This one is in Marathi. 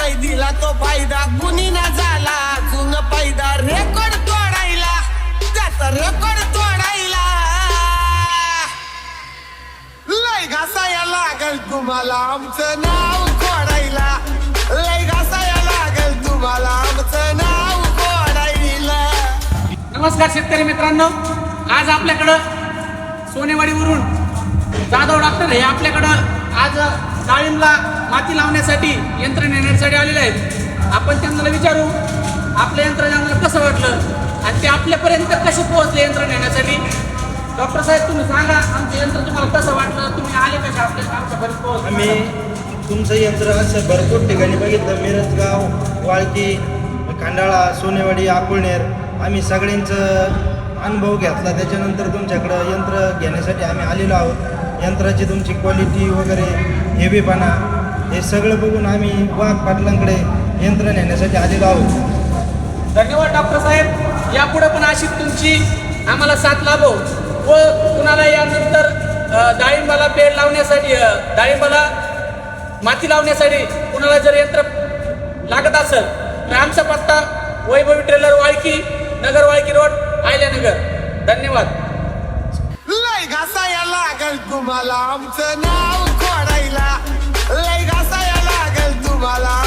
नाही दिला तो फायदा, कुणी ना झाला अजून फायदा. रेकॉर्ड तोडायला, त्याचा रेकॉर्ड तोडायला लय घासाया लागल तुम्हाला आमचं नाव खोडायला. लय घासाया लागल तुम्हाला आमचं नाव खोडायला. नमस्कार शेतकरी मित्रांनो, आज आपल्याकडं सोनेवाडीवरून जाधव डॉक्टर हे आपल्याकडं आज डाळिंबला माती लावण्यासाठी यंत्र नेण्यासाठी आलेले आहेत. आपण त्यांना विचारू आपलं यंत्र त्यांना कसं वाटलं आणि ते आपल्यापर्यंत कसे पोहोचले यंत्र नेण्यासाठी. डॉक्टर साहेब तुम्ही सांगा, आमचं यंत्र तुम्हाला कसं वाटलं, तुम्ही आले कसे आमच्यापर्यंत पोहोचले? आम्ही तुमचं यंत्र असं भरपूर ठिकाणी बघितलं, मिरजगाव, वाळकी, खंडाळा, सोनेवाडी, अकोळनेर, आम्ही सगळ्यांचं अनुभव घेतला. त्याच्यानंतर तुमच्याकडं यंत्र घेण्यासाठी आम्ही आलेलो आहोत. यंत्राची तुमची क्वालिटी वगैरे, हेवीपणा हे सगळं बघून आम्ही वाघ पाटलांकडे यंत्र नेण्यासाठी आलेलो आहोत. धन्यवाद डॉक्टर साहेब. यापुढे पण अशी तुमची आम्हाला साथ लाभो व कुणाला यानंतर डाळिंबाला पेड लावण्यासाठी, डाळिंबाला माती लावण्यासाठी कुणाला जर यंत्र लागत असेल तर आमचा पत्ता वैभवी ट्रेलर, वाळकी, नगर वाळकी रोड, आयल्यानगर. धन्यवाद. लय घासाया लागल तुम्हाला आमचं नाव खोडायला. लय घासाया लागल तुम्हाला